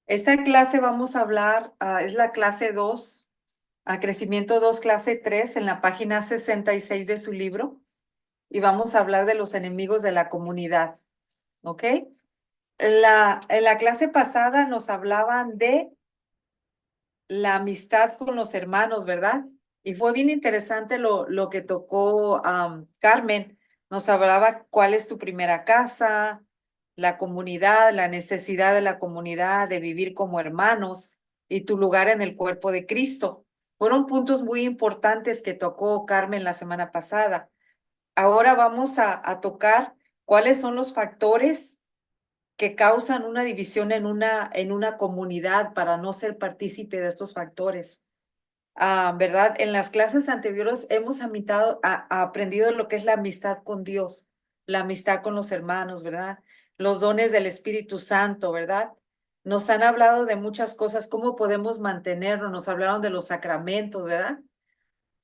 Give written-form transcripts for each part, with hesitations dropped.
Esta clase vamos a hablar, es la clase 2, Crecimiento 2, clase 3, en la página 66 de su libro, y vamos a hablar de los enemigos de la comunidad, ¿ok? En la clase pasada nos hablaban de la amistad con los hermanos, ¿verdad? Y fue bien interesante lo que tocó Carmen. Nos hablaba cuál es tu primera casa, la comunidad, la necesidad de la comunidad, de vivir como hermanos y tu lugar en el cuerpo de Cristo. Fueron puntos muy importantes que tocó Carmen la semana pasada. Ahora vamos a tocar cuáles son los factores que causan una división en una comunidad para no ser partícipe de estos factores. ¿Verdad? En las clases anteriores hemos aprendido lo que es la amistad con Dios, la amistad con los hermanos, ¿verdad? Los dones del Espíritu Santo, ¿verdad? Nos han hablado de muchas cosas, cómo podemos mantenernos, nos hablaron de los sacramentos, ¿verdad?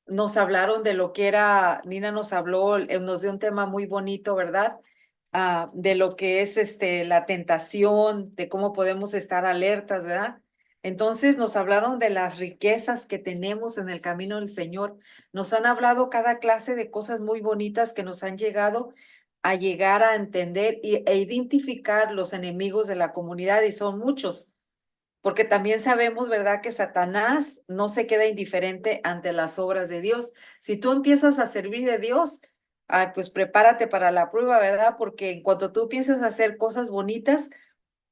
Nos hablaron de lo que era, Nina nos habló, nos dio un tema muy bonito, ¿verdad? De lo que es la tentación, de cómo podemos estar alertas, ¿verdad? Entonces nos hablaron de las riquezas que tenemos en el camino del Señor. Nos han hablado cada clase de cosas muy bonitas que nos han llegado a llegar a entender e identificar los enemigos de la comunidad, y son muchos. Porque también sabemos, ¿verdad?, que Satanás no se queda indiferente ante las obras de Dios. Si tú empiezas a servir de Dios, pues prepárate para la prueba, ¿verdad? Porque en cuanto tú pienses a hacer cosas bonitas,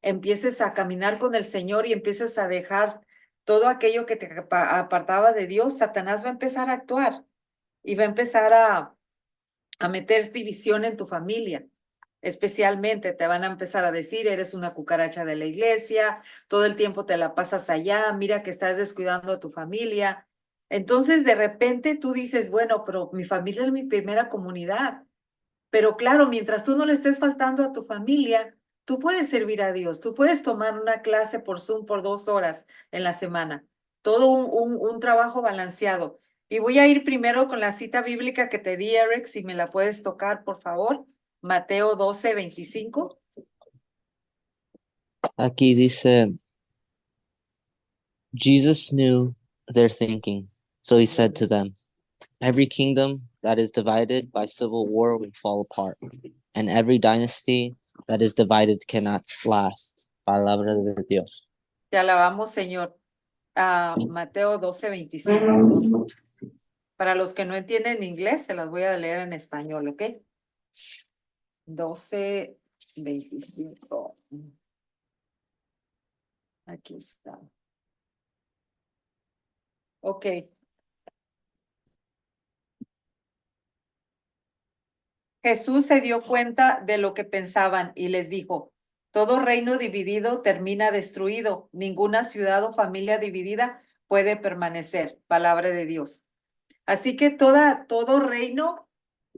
empieces a caminar con el Señor y empieces a dejar todo aquello que te apartaba de Dios, Satanás va a empezar a actuar y va a empezar a meter división en tu familia. Especialmente te van a empezar a decir, eres una cucaracha de la iglesia, todo el tiempo te la pasas allá, mira que estás descuidando a tu familia. Entonces, de repente tú dices, bueno, pero mi familia es mi primera comunidad. Pero claro, mientras tú no le estés faltando a tu familia, tú puedes servir a Dios, tú puedes tomar una clase por Zoom por 2 horas en la semana, todo un trabajo balanceado. Y voy a ir primero con la cita bíblica que te di, Eric, si me la puedes tocar, por favor. Mateo 12:25. Aquí dice, Jesus knew their thinking, so he said to them, every kingdom that is divided by civil war will fall apart, and every dynasty that is divided cannot last. Palabra de Dios. Te alabamos, Señor. Mateo 12:25. Para los que no entienden inglés, se las voy a leer en español, ¿ok? 12:25. Aquí está. Ok. Jesús se dio cuenta de lo que pensaban y les dijo, todo reino dividido termina destruido, ninguna ciudad o familia dividida puede permanecer. Palabra de Dios. Así que todo reino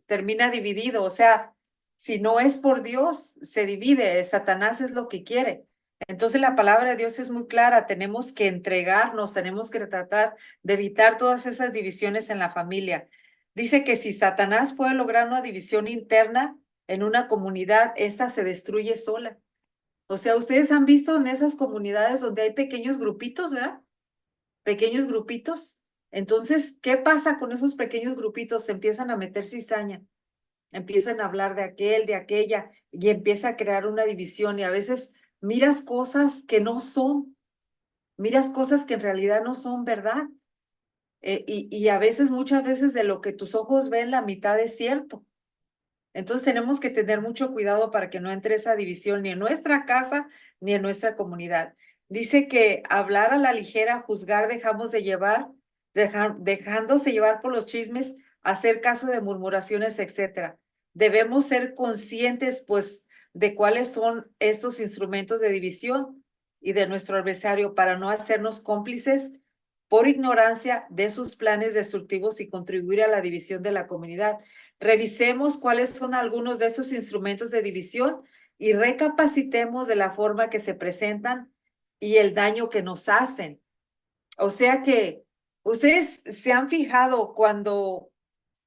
termina dividido, o sea, si no es por Dios, se divide, Satanás es lo que quiere. Entonces la palabra de Dios es muy clara, tenemos que entregarnos, tenemos que tratar de evitar todas esas divisiones en la familia. Dice que si Satanás puede lograr una división interna en una comunidad, esta se destruye sola. O sea, ustedes han visto en esas comunidades donde hay pequeños grupitos, ¿verdad? Pequeños grupitos. Entonces, ¿qué pasa con esos pequeños grupitos? Se empiezan a meter cizaña, empiezan a hablar de aquel, de aquella, y empieza a crear una división. Y a veces miras cosas que no son, miras cosas que en realidad no son verdad. Y a veces, muchas veces de lo que tus ojos ven, la mitad es cierto. Entonces tenemos que tener mucho cuidado para que no entre esa división ni en nuestra casa ni en nuestra comunidad. Dice que hablar a la ligera, juzgar, dejándose llevar por los chismes, hacer caso de murmuraciones, etcétera. Debemos ser conscientes, pues, de cuáles son estos instrumentos de división y de nuestro adversario para no hacernos cómplices por ignorancia de sus planes destructivos y contribuir a la división de la comunidad. Revisemos cuáles son algunos de esos instrumentos de división y recapacitemos de la forma que se presentan y el daño que nos hacen. O sea que ustedes se han fijado cuando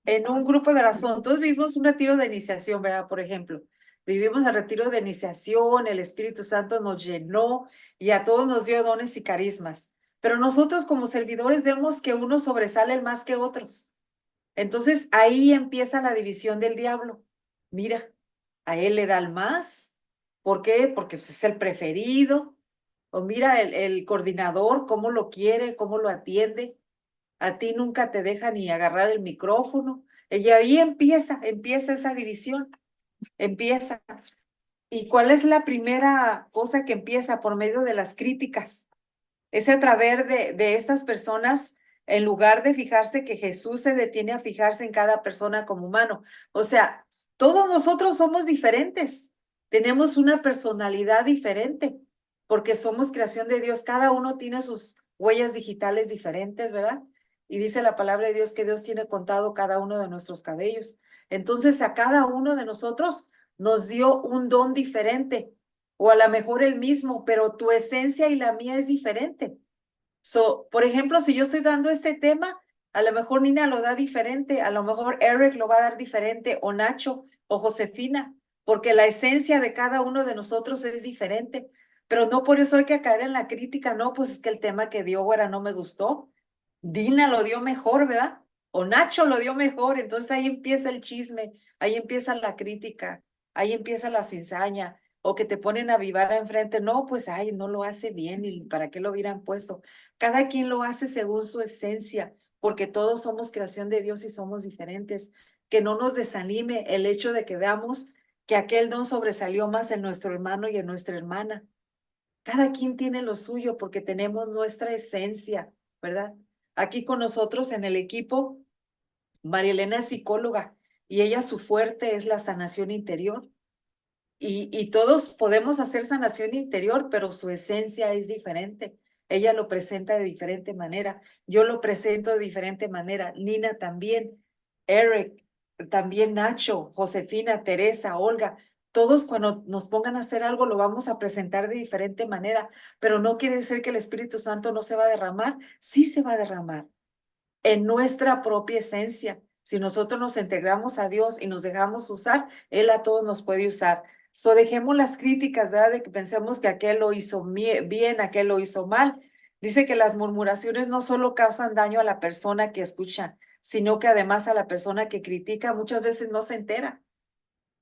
en un grupo de oración, todos vimos un retiro de iniciación, ¿verdad? Por ejemplo, vivimos el retiro de iniciación, el Espíritu Santo nos llenó y a todos nos dio dones y carismas. Pero nosotros como servidores vemos que unos sobresalen más que otros. Entonces ahí empieza la división del diablo. Mira, a él le dan más. ¿Por qué? Porque pues, es el preferido. O mira el coordinador, cómo lo quiere, cómo lo atiende. A ti nunca te deja ni agarrar el micrófono. Y ahí empieza esa división. Empieza. ¿Y cuál es la primera cosa que empieza? Por medio de las críticas. Es a través de estas personas, en lugar de fijarse que Jesús se detiene a fijarse en cada persona como humano. O sea, todos nosotros somos diferentes, tenemos una personalidad diferente, porque somos creación de Dios. Cada uno tiene sus huellas digitales diferentes, ¿verdad? Y dice la palabra de Dios que Dios tiene contado cada uno de nuestros cabellos. Entonces, a cada uno de nosotros nos dio un don diferente o a lo mejor el mismo, pero tu esencia y la mía es diferente. Por ejemplo, si yo estoy dando este tema, a lo mejor Nina lo da diferente, a lo mejor Eric lo va a dar diferente, o Nacho, o Josefina, porque la esencia de cada uno de nosotros es diferente. Pero no por eso hay que caer en la crítica, no, pues es que el tema que dio ahora no me gustó. Dina lo dio mejor, ¿verdad? O Nacho lo dio mejor, entonces ahí empieza el chisme, ahí empieza la crítica, ahí empieza la cizaña, o que te ponen a vivar enfrente, no, pues, ay, no lo hace bien, ¿y para qué lo hubieran puesto? Cada quien lo hace según su esencia, porque todos somos creación de Dios y somos diferentes. Que no nos desanime el hecho de que veamos que aquel don sobresalió más en nuestro hermano y en nuestra hermana. Cada quien tiene lo suyo porque tenemos nuestra esencia, ¿verdad? Aquí con nosotros en el equipo, María Elena es psicóloga y ella su fuerte es la sanación interior. Y todos podemos hacer sanación interior, pero su esencia es diferente. Ella lo presenta de diferente manera. Yo lo presento de diferente manera. Nina también, Eric, también Nacho, Josefina, Teresa, Olga. Todos cuando nos pongan a hacer algo lo vamos a presentar de diferente manera, pero no quiere decir que el Espíritu Santo no se va a derramar. Sí se va a derramar en nuestra propia esencia. Si nosotros nos integramos a Dios y nos dejamos usar, Él a todos nos puede usar. Dejemos las críticas, ¿verdad? De que pensemos que aquel lo hizo bien, aquel lo hizo mal. Dice que las murmuraciones no solo causan daño a la persona que escucha, sino que además a la persona que critica muchas veces no se entera.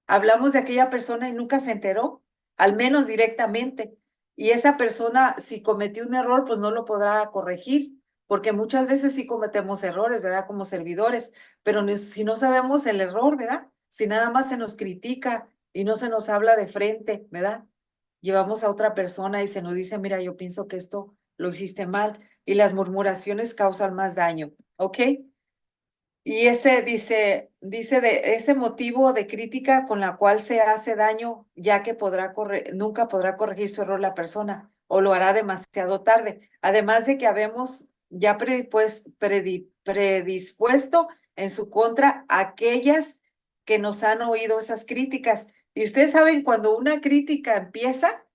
Hablamos de aquella persona y nunca se enteró, al menos directamente. Y esa persona, si cometió un error, pues no lo podrá corregir, porque muchas veces sí cometemos errores, ¿verdad? Como servidores, pero si no sabemos el error, ¿verdad? Si nada más se nos critica y no se nos habla de frente, ¿verdad? Llevamos a otra persona y se nos dice, mira, yo pienso que esto lo hiciste mal y las murmuraciones causan más daño, ¿ok? Y ese dice de ese motivo de crítica con la cual se hace daño, ya que nunca podrá corregir su error la persona o lo hará demasiado tarde. Además de que habemos ya predispuesto en su contra aquellas que nos han oído esas críticas. Y ustedes saben, cuando una crítica empieza,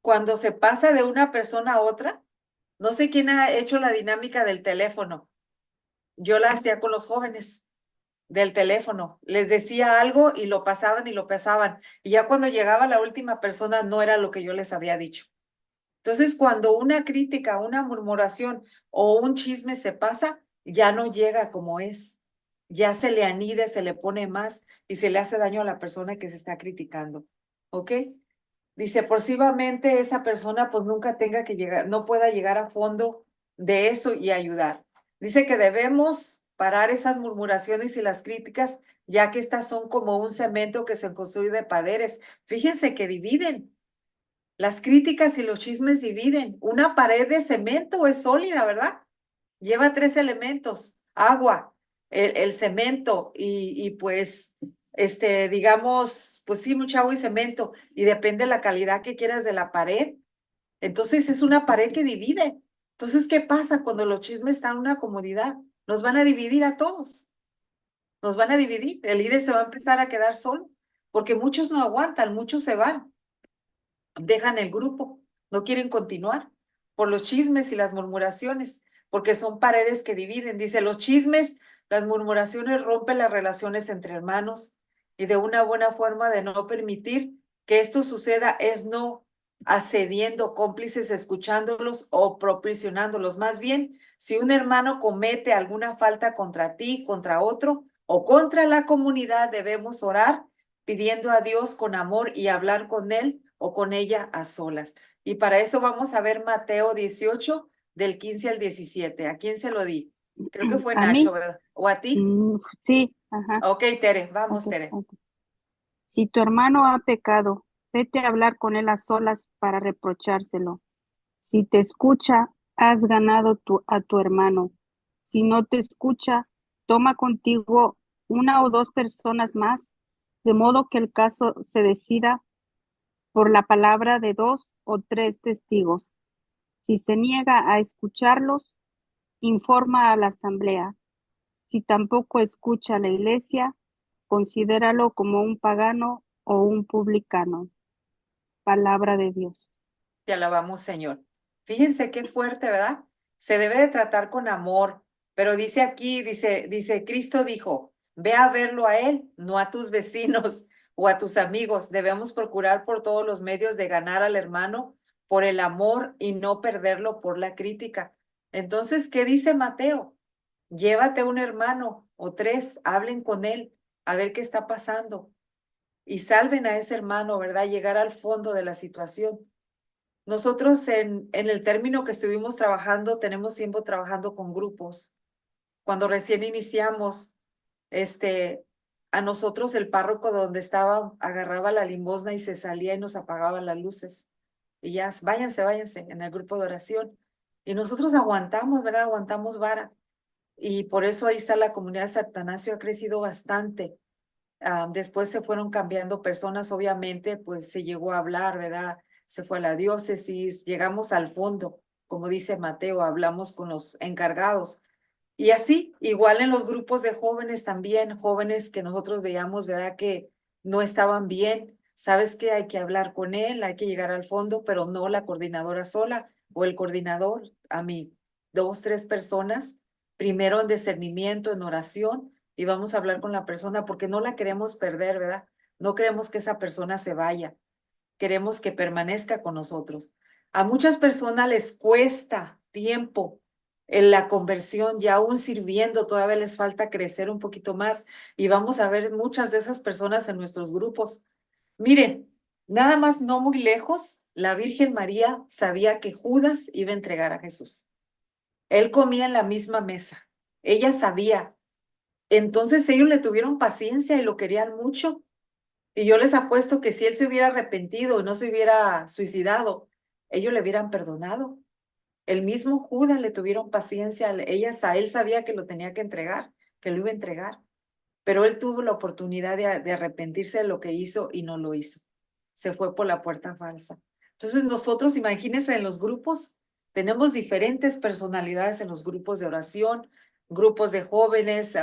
cuando se pasa de una persona a otra, no sé quién ha hecho la dinámica del teléfono. Yo la hacía con los jóvenes del teléfono. Les decía algo y lo pasaban y lo pasaban. Y ya cuando llegaba la última persona no era lo que yo les había dicho. Entonces, cuando una crítica, una murmuración o un chisme se pasa, ya no llega como es. Ya se le anida, se le pone más y se le hace daño a la persona que se está criticando. ¿Ok? Dice, posiblemente esa persona pues nunca tenga que llegar, no pueda llegar a fondo de eso y ayudar. Dice que debemos parar esas murmuraciones y las críticas, ya que estas son como un cemento que se construye de paredes. Fíjense que dividen. Las críticas y los chismes dividen. Una pared de cemento es sólida, ¿verdad? Lleva 3 elementos: agua, el cemento y pues, digamos, pues sí, mucha agua y cemento, y depende de la calidad que quieras de la pared. Entonces es una pared que divide. Entonces, ¿qué pasa cuando los chismes están en una comodidad? Nos van a dividir a todos, nos van a dividir. El líder se va a empezar a quedar solo, porque muchos no aguantan, muchos se van, dejan el grupo, no quieren continuar por los chismes y las murmuraciones, porque son paredes que dividen. Dice, los chismes, las murmuraciones rompen las relaciones entre hermanos Y de una buena forma de no permitir que esto suceda es no accediendo, cómplices, escuchándolos o proporcionándolos. Más bien, si un hermano comete alguna falta contra ti, contra otro o contra la comunidad, debemos orar pidiendo a Dios con amor y hablar con él o con ella a solas. Y para eso vamos a ver Mateo 18, del 15 al 17. ¿A quién se lo di? Creo que fue A Nacho, mí, ¿verdad? ¿O a ti? sí, ajá. Ok, Tere, vamos, Ok, Tere. ok. Si tu hermano ha pecado, vete a hablar con él a solas para reprochárselo. Si te escucha, has ganado a tu hermano. Si no te escucha, toma contigo una o dos personas más, de modo que el caso se decida por la palabra de dos o tres testigos. Si se niega a escucharlos, informa a la asamblea. Si tampoco escucha a la iglesia, considéralo como un pagano o un publicano. Palabra de Dios. Te alabamos, Señor. Fíjense qué fuerte, ¿verdad? Se debe de tratar con amor, pero dice aquí, dice, Cristo dijo, ve a verlo a él, no a tus vecinos o a tus amigos. Debemos procurar por todos los medios de ganar al hermano por el amor y no perderlo por la crítica. Entonces, ¿qué dice Mateo? Llévate un hermano o tres, hablen con él, a ver qué está pasando y salven a ese hermano, ¿verdad? Llegar al fondo de la situación. Nosotros en el término que estuvimos trabajando, tenemos tiempo trabajando con grupos. Cuando recién iniciamos, a nosotros el párroco donde estaba agarraba la limosna y se salía y nos apagaba las luces. Y ya, váyanse en el grupo de oración. Y nosotros aguantamos, ¿verdad? Aguantamos vara. Y por eso ahí está la comunidad de San Atanasio, ha crecido bastante. Después se fueron cambiando personas, obviamente, pues se llegó a hablar, ¿verdad? Se fue a la diócesis, llegamos al fondo, como dice Mateo, hablamos con los encargados. Y así, igual en los grupos de jóvenes también, jóvenes que nosotros veíamos, ¿verdad? Que no estaban bien. Sabes que hay que hablar con él, hay que llegar al fondo, pero no la coordinadora sola o el coordinador, a mí, dos, tres personas, primero en discernimiento, en oración, y vamos a hablar con la persona porque no la queremos perder, ¿verdad? No queremos que esa persona se vaya, queremos que permanezca con nosotros. A muchas personas les cuesta tiempo en la conversión, ya aún sirviendo, todavía les falta crecer un poquito más y vamos a ver muchas de esas personas en nuestros grupos. Miren, nada más no muy lejos, la Virgen María sabía que Judas iba a entregar a Jesús. Él comía en la misma mesa. Ella sabía. Entonces ellos le tuvieron paciencia y lo querían mucho. Y yo les apuesto que si él se hubiera arrepentido y no se hubiera suicidado, ellos le hubieran perdonado. El mismo Judas le tuvieron paciencia. Él sabía que lo tenía que entregar, que lo iba a entregar. Pero él tuvo la oportunidad de arrepentirse de lo que hizo y no lo hizo. Se fue por la puerta falsa. Entonces nosotros, imagínense, en los grupos, tenemos diferentes personalidades en los grupos de oración, grupos de jóvenes,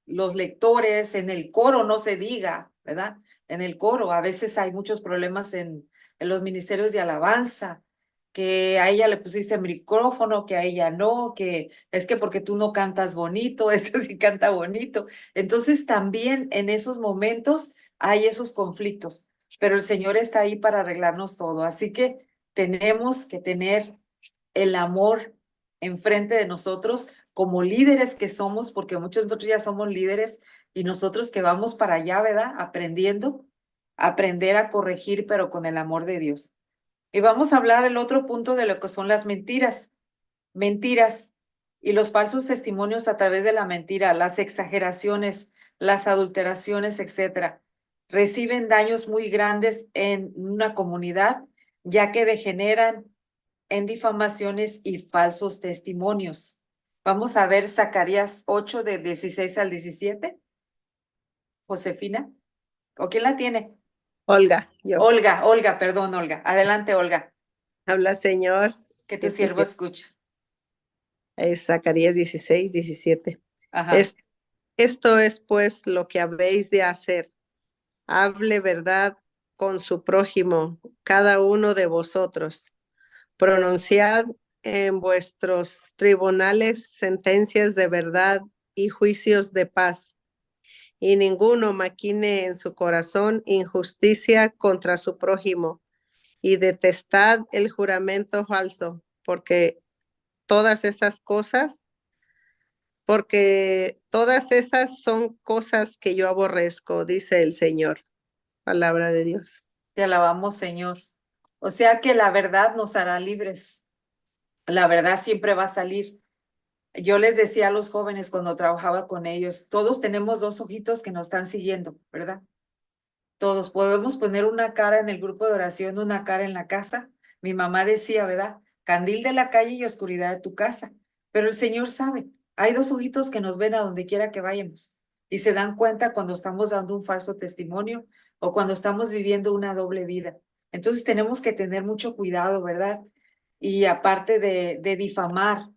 los lectores, en el coro no se diga, ¿verdad? En el coro a veces hay muchos problemas en los ministerios de alabanza, que a ella le pusiste micrófono, que a ella no, que es que porque tú no cantas bonito, este sí canta bonito. Entonces también en esos momentos hay esos conflictos, pero el Señor está ahí para arreglarnos todo. Así que tenemos que tener el amor enfrente de nosotros como líderes que somos, porque muchos de nosotros ya somos líderes y nosotros que vamos para allá, ¿verdad? Aprendiendo, aprender a corregir, pero con el amor de Dios. Y vamos a hablar el otro punto de lo que son las mentiras. Mentiras y los falsos testimonios a través de la mentira, las exageraciones, las adulteraciones, etcétera, reciben daños muy grandes en una comunidad, ya que degeneran en difamaciones y falsos testimonios. Vamos a ver Zacarías 8 de 16 al 17. Josefina, ¿o quién la tiene? Olga, yo. Olga, perdón, Olga. Adelante, Olga, Habla Señor. que tu siervo escucha. Es Zacarías 16, 17. Ajá. Esto es pues lo que habéis de hacer. Hable verdad con su prójimo, cada uno de vosotros. Pronunciad en vuestros tribunales sentencias de verdad y juicios de paz. y ninguno maquine en su corazón injusticia contra su prójimo, y detestad el juramento falso, todas esas cosas, porque todas esas son cosas que yo aborrezco, dice el Señor. Palabra de Dios. Te alabamos, Señor. O sea que la verdad nos hará libres. La verdad siempre va a salir. Yo les decía a los jóvenes cuando trabajaba con ellos, todos tenemos dos ojitos que nos están siguiendo, ¿verdad? Todos podemos poner una cara en el grupo de oración, una cara en la casa. Mi mamá decía, ¿verdad? Candil de la calle y oscuridad de tu casa. Pero el Señor sabe, hay dos ojitos que nos ven a donde quiera que vayamos y se dan cuenta cuando estamos dando un falso testimonio o cuando estamos viviendo una doble vida. Entonces tenemos que tener mucho cuidado, ¿verdad? Y aparte de difamar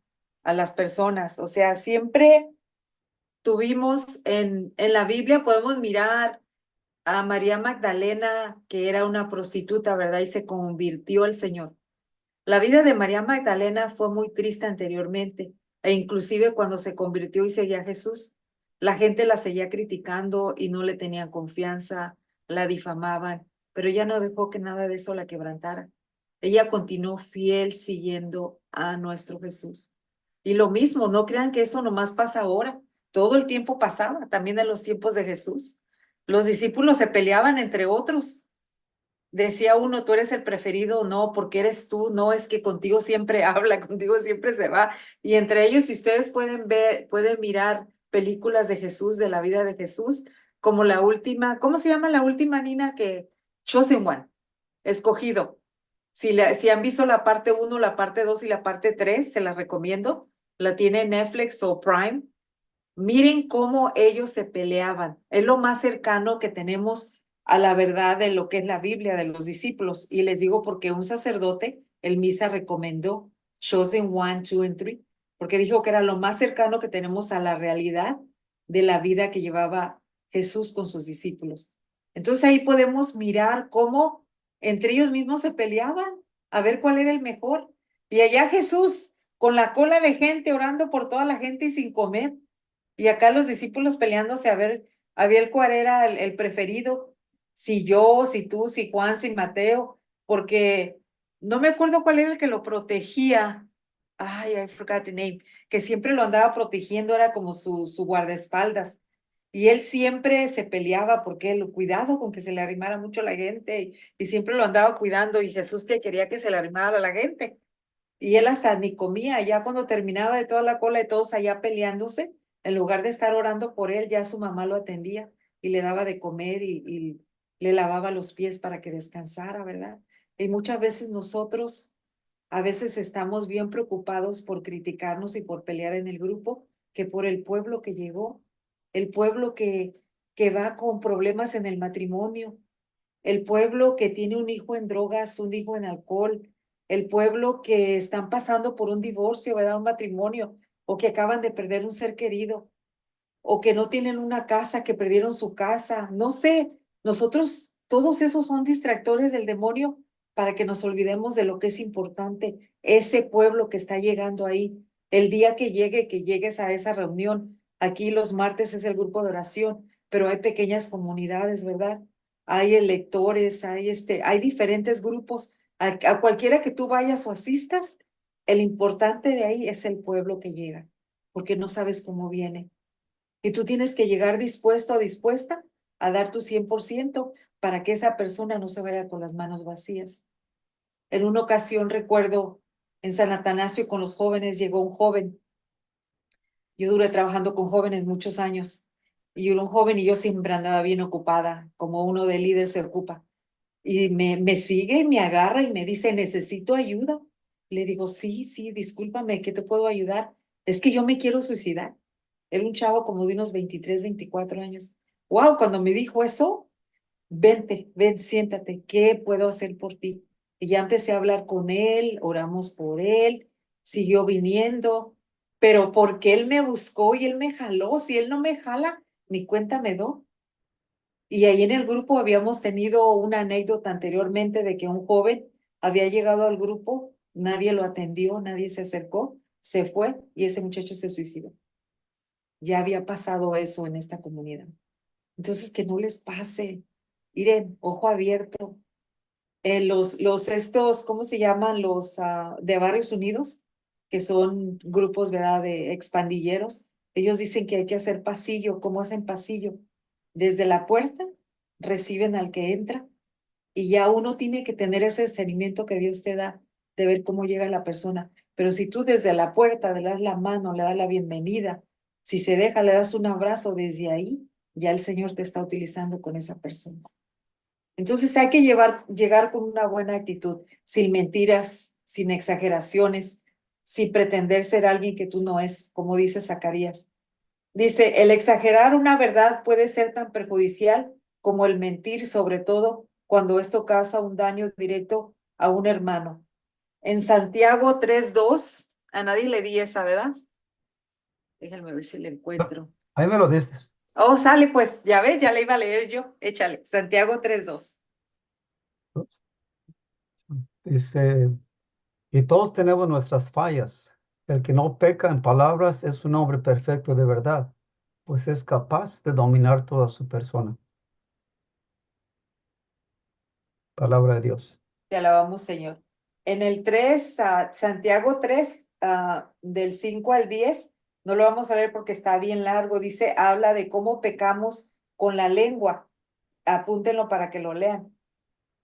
a las personas, o sea, siempre tuvimos en la Biblia, podemos mirar a María Magdalena, que era una prostituta, ¿verdad? Y se convirtió al Señor. La vida de María Magdalena fue muy triste anteriormente, e inclusive cuando se convirtió y seguía a Jesús, la gente la seguía criticando y no le tenían confianza, la difamaban, pero ella no dejó que nada de eso la quebrantara. Ella continuó fiel siguiendo a nuestro Jesús. Y lo mismo, no crean que eso nomás pasa ahora, todo el tiempo pasaba, también en los tiempos de Jesús. Los discípulos se peleaban entre otros. Decía uno, tú eres el preferido, no, porque eres tú, no, es que contigo siempre habla, contigo siempre se va. Y entre ellos, si ustedes pueden ver, pueden mirar películas de Jesús, de la vida de Jesús, como la última, ¿cómo se llama la última, Nina? Que Chosen One, escogido. Si han visto la parte 1, la parte 2 y la parte 3, se las recomiendo. La tiene Netflix o Prime. Miren cómo ellos se peleaban. Es lo más cercano que tenemos a la verdad de lo que es la Biblia de los discípulos. Y les digo porque un sacerdote, el misa recomendó Chosen 1, 2 y 3, porque dijo que era lo más cercano que tenemos a la realidad de la vida que llevaba Jesús con sus discípulos. Entonces ahí podemos mirar cómo entre ellos mismos se peleaban a ver cuál era el mejor. Y allá Jesús con la cola de gente orando por toda la gente y sin comer. Y acá los discípulos peleándose a ver cuál era el preferido, si yo, si tú, si Juan, si Mateo, porque no me acuerdo cuál era el que lo protegía. Ay, I forgot the name, que siempre lo andaba protegiendo, era como su guardaespaldas. Y él siempre se peleaba porque él, cuidado con que se le arrimara mucho la gente, y siempre lo andaba cuidando, y Jesús que quería que se le arrimara a la gente. Y él hasta ni comía, ya cuando terminaba de toda la cola de todos allá peleándose, en lugar de estar orando por él, ya su mamá lo atendía y le daba de comer y le lavaba los pies para que descansara, ¿verdad? Y muchas veces nosotros, a veces estamos bien preocupados por criticarnos y por pelear en el grupo, que por el pueblo que llegó, el pueblo que va con problemas en el matrimonio, el pueblo que tiene un hijo en drogas, un hijo en alcohol, el pueblo que están pasando por un divorcio, ¿verdad? Un matrimonio, o que acaban de perder un ser querido, o que no tienen una casa, que perdieron su casa. No sé, nosotros, todos esos son distractores del demonio para que nos olvidemos de lo que es importante, ese pueblo que está llegando ahí. El día que llegues a esa reunión. Aquí los martes es el grupo de oración, pero hay pequeñas comunidades, ¿verdad? Hay electores, hay diferentes grupos. A cualquiera que tú vayas o asistas, el importante de ahí es el pueblo que llega, porque no sabes cómo viene. Y tú tienes que llegar dispuesto o dispuesta a dar tu 100% para que esa persona no se vaya con las manos vacías. En una ocasión recuerdo en San Atanasio con los jóvenes, llegó un joven. Yo duré trabajando con jóvenes muchos años y era un joven y yo siempre andaba bien ocupada, como uno de líder se ocupa. Y me sigue, me agarra y me dice, necesito ayuda. Le digo, sí, sí, discúlpame, ¿qué te puedo ayudar? Es que yo me quiero suicidar. Era un chavo como de unos 23, 24 años. Wow, cuando me dijo eso, vente, ven, siéntate, ¿qué puedo hacer por ti? Y ya empecé a hablar con él, oramos por él, siguió viniendo, pero porque él me buscó y él me jaló, si él no me jala, ni cuenta me doy. Y ahí en el grupo habíamos tenido una anécdota anteriormente de que un joven había llegado al grupo, nadie lo atendió, nadie se acercó, se fue y ese muchacho se suicidó. Ya había pasado eso en esta comunidad. Entonces, que no les pase. Miren, ojo abierto. Estos, ¿cómo se llaman? Los de Barrios Unidos, que son grupos, ¿verdad? De expandilleros. Ellos dicen que hay que hacer pasillo. ¿Cómo hacen pasillo? Desde la puerta reciben al que entra y ya uno tiene que tener ese discernimiento que Dios te da de ver cómo llega la persona. Pero si tú desde la puerta le das la mano, le das la bienvenida, si se deja, le das un abrazo desde ahí, ya el Señor te está utilizando con esa persona. Entonces hay que llegar con una buena actitud, sin mentiras, sin exageraciones, sin pretender ser alguien que tú no es, como dice Zacarías. Dice, el exagerar una verdad puede ser tan perjudicial como el mentir, sobre todo cuando esto causa un daño directo a un hermano. En Santiago 3:2, a nadie le di esa, ¿verdad? Déjenme ver si le encuentro. Ahí me lo diste. Oh, sale, pues, ya ves, ya le iba a leer yo. Échale, Santiago 3:2. Dice, y todos tenemos nuestras fallas. El que no peca en palabras es un hombre perfecto de verdad, pues es capaz de dominar toda su persona. Palabra de Dios. Te alabamos, Señor. En el 3, Santiago 3, del 5 al 10, no lo vamos a leer porque está bien largo, dice, habla de cómo pecamos con la lengua. Apúntenlo para que lo lean.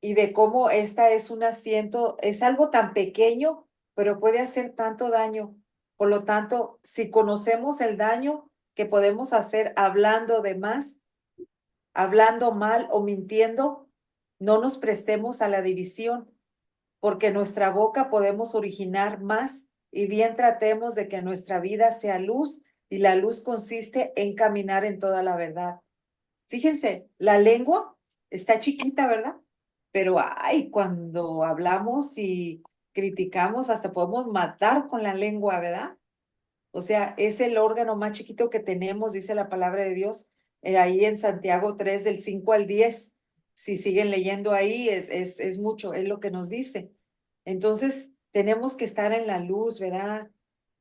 Y de cómo esta es un asiento, es algo tan pequeño, pero puede hacer tanto daño. Por lo tanto, si conocemos el daño que podemos hacer hablando de más, hablando mal o mintiendo, no nos prestemos a la división, porque nuestra boca podemos originar más y bien tratemos de que nuestra vida sea luz y la luz consiste en caminar en toda la verdad. Fíjense, la lengua está chiquita, ¿verdad? Pero ay, cuando hablamos y criticamos, hasta podemos matar con la lengua, ¿verdad? O sea, es el órgano más chiquito que tenemos, dice la palabra de Dios, ahí en Santiago 3, del 5 al 10. Si siguen leyendo ahí, es mucho, es lo que nos dice. Entonces, tenemos que estar en la luz, ¿verdad?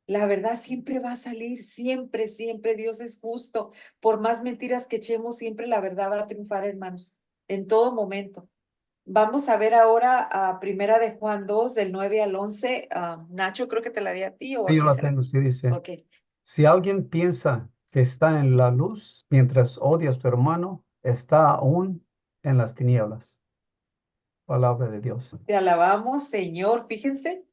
La verdad siempre va a salir, siempre, siempre. Dios es justo. Por más mentiras que echemos, siempre la verdad va a triunfar, hermanos, en todo momento. Vamos a ver ahora a Primera de Juan 2, del 9 al 11. Nacho, creo que te la di a ti o Sí, a yo quién la se la... tengo, sí dice. Ok. Si alguien piensa que está en la luz mientras odia a su hermano, está aún en las tinieblas. Palabra de Dios. Te alabamos, Señor. Fíjense,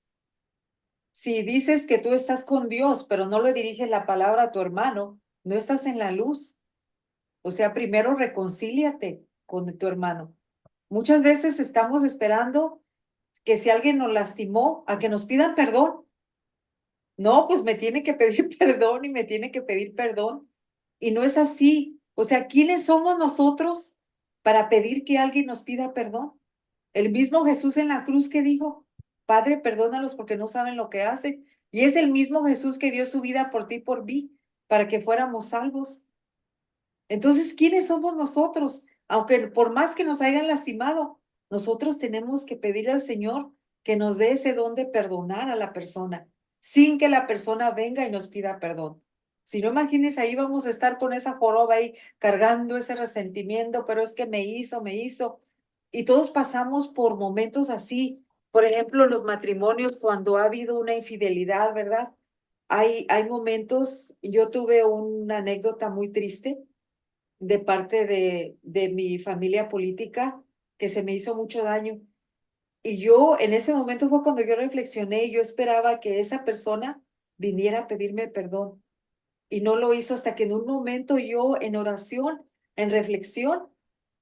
si dices que tú estás con Dios, pero no le diriges la palabra a tu hermano, no estás en la luz. O sea, primero reconcíliate con tu hermano. Muchas veces estamos esperando que si alguien nos lastimó, a que nos pidan perdón. No, pues me tiene que pedir perdón y me tiene que pedir perdón. Y no es así. O sea, ¿quiénes somos nosotros para pedir que alguien nos pida perdón? El mismo Jesús en la cruz que dijo, Padre, perdónalos porque no saben lo que hacen. Y es el mismo Jesús que dio su vida por ti y por mí, para que fuéramos salvos. Entonces, ¿quiénes somos nosotros? Aunque por más que nos hayan lastimado, nosotros tenemos que pedir al Señor que nos dé ese don de perdonar a la persona, sin que la persona venga y nos pida perdón. Si no, imagínense, ahí vamos a estar con esa joroba ahí, cargando ese resentimiento, pero es que me hizo. Y todos pasamos por momentos así. Por ejemplo, los matrimonios, cuando ha habido una infidelidad, ¿verdad? Hay momentos, yo tuve una anécdota muy triste de parte de mi familia política que se me hizo mucho daño. Y yo en ese momento fue cuando yo reflexioné y yo esperaba que esa persona viniera a pedirme perdón. Y no lo hizo hasta que en un momento yo en oración, en reflexión,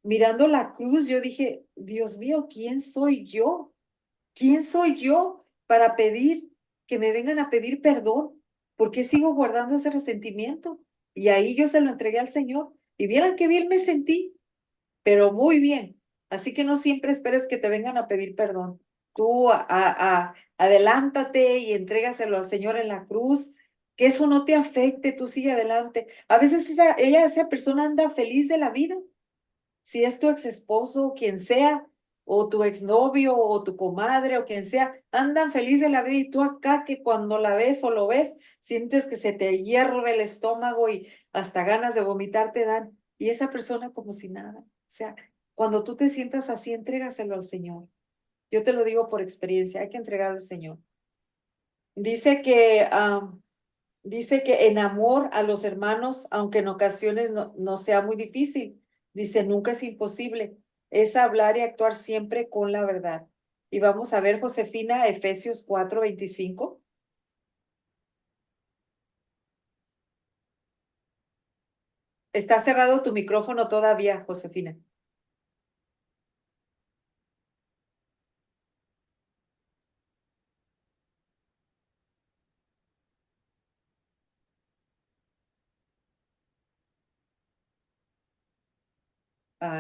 mirando la cruz, yo dije, Dios mío, ¿quién soy yo? ¿Quién soy yo para pedir que me vengan a pedir perdón? ¿Por qué sigo guardando ese resentimiento? Y ahí yo se lo entregué al Señor. Y vieran qué bien me sentí, pero muy bien. Así que no siempre esperes que te vengan a pedir perdón. Tú adelántate y entrégaselo al Señor en la cruz, que eso no te afecte, tú sigue adelante. A veces esa persona anda feliz de la vida, si es tu ex esposo, quien sea, o tu exnovio, o tu comadre, o quien sea, andan feliz de la vida y tú acá que cuando la ves o lo ves, sientes que se te hierve el estómago y hasta ganas de vomitar te dan. y esa persona como si nada. O sea, cuando tú te sientas así, entrégaselo al Señor. Yo te lo digo por experiencia, hay que entregarlo al Señor. Dice que en amor a los hermanos, aunque en ocasiones no sea muy difícil, dice, nunca es imposible, es hablar y actuar siempre con la verdad. Y vamos a ver, Josefina, Efesios 4:25. Está cerrado tu micrófono todavía, Josefina.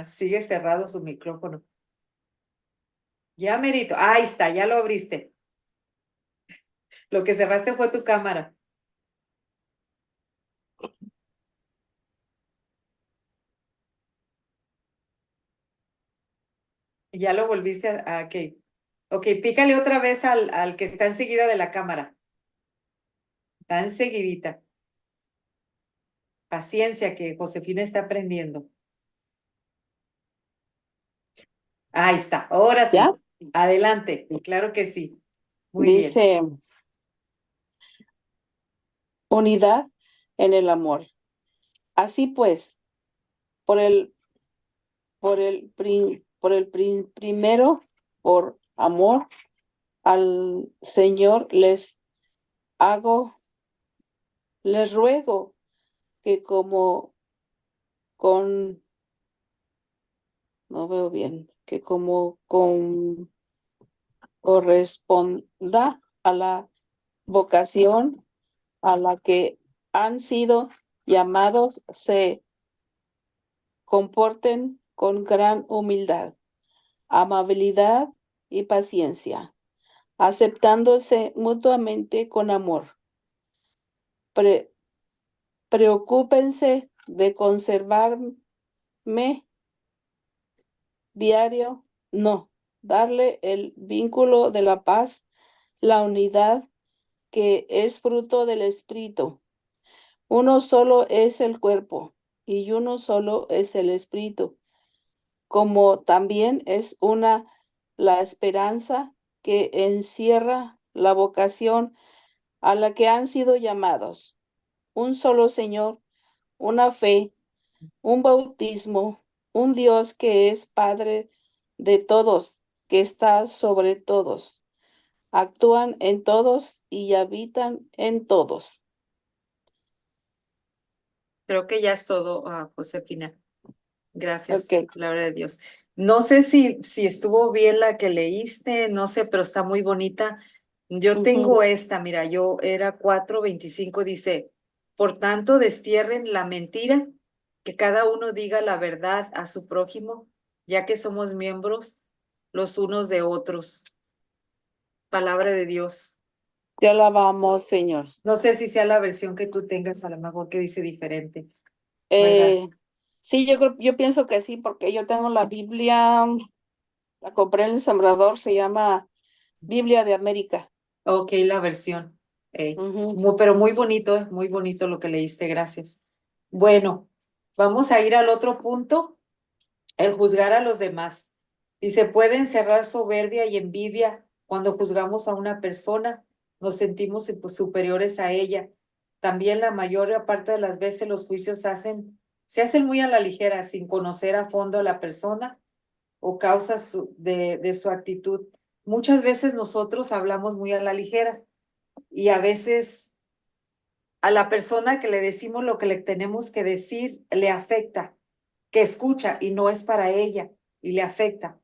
Sigue cerrado su micrófono. Ya, Merito. Ahí está, ya lo abriste. Lo que cerraste fue tu cámara. Ya lo volviste ok. Ok, pícale otra vez al que está enseguida de la cámara. Está enseguidita. Paciencia, que Josefina está aprendiendo. Ahí está, ahora sí. ¿Ya? Adelante, claro que sí. Muy bien. Dice unidad en el amor. Así pues, primero, por amor al Señor, les ruego que no veo bien, que corresponda a la vocación a la que han sido llamados, se comporten con gran humildad, amabilidad y paciencia, aceptándose mutuamente con amor. Preocúpense de conservarme darle el vínculo de la paz, la unidad que es fruto del Espíritu. Uno solo es el cuerpo y uno solo es el Espíritu, como también es una la esperanza que encierra la vocación a la que han sido llamados. Un solo Señor, una fe, un bautismo, un Dios que es Padre de todos, que está sobre todos, actúan en todos y habitan en todos. Creo que ya es todo, Josefina. Gracias, Ok. palabra de Dios. No sé si estuvo bien la que leíste, no sé, pero está muy bonita. Yo tengo esta, mira, yo era 4:25, dice, por tanto, destierren la mentira, que cada uno diga la verdad a su prójimo, ya que somos miembros los unos de otros. Palabra de Dios. Te alabamos, Señor. No sé si sea la versión que tú tengas, a lo mejor que dice diferente, ¿verdad? Sí, yo pienso que sí, porque yo tengo la Biblia, la compré en el Sembrador, se llama Biblia de América. Ok, la versión. Ujú. Pero muy bonito lo que leíste, gracias. Bueno, vamos a ir al otro punto, el juzgar a los demás. Y se puede encerrar soberbia y envidia cuando juzgamos a una persona, nos sentimos superiores a ella. También la mayor parte de las veces los juicios se hacen muy a la ligera, sin conocer a fondo a la persona o causas de su actitud. Muchas veces nosotros hablamos muy a la ligera y a veces a la persona que le decimos lo que le tenemos que decir le afecta, que escucha y no es para ella y le afecta,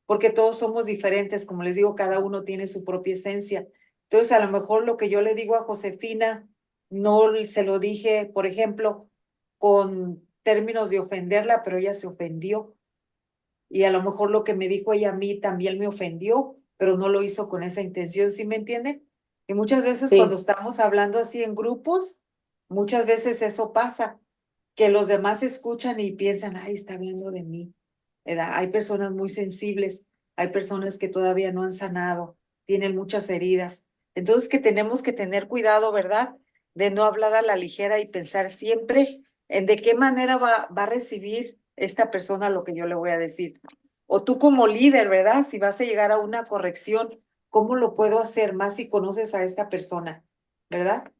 porque todos somos diferentes, como les digo, cada uno tiene su propia esencia. Entonces, a lo mejor lo que yo le digo a Josefina, no se lo dije, por ejemplo, con términos de ofenderla, pero ella se ofendió. Y a lo mejor lo que me dijo ella a mí también me ofendió, pero no lo hizo con esa intención, ¿sí me entienden? Y muchas veces cuando Sí, estamos hablando así en grupos, muchas veces eso pasa, que los demás escuchan y piensan, ay, está hablando de mí, ¿verdad? Hay personas muy sensibles, hay personas que todavía no han sanado, tienen muchas heridas. Entonces que tenemos que tener cuidado, ¿verdad? De no hablar a la ligera y pensar siempre de qué manera va a recibir esta persona lo que yo le voy a decir. O tú como líder, ¿verdad? Si vas a llegar a una corrección, ¿cómo lo puedo hacer más si conoces a esta persona, ¿verdad?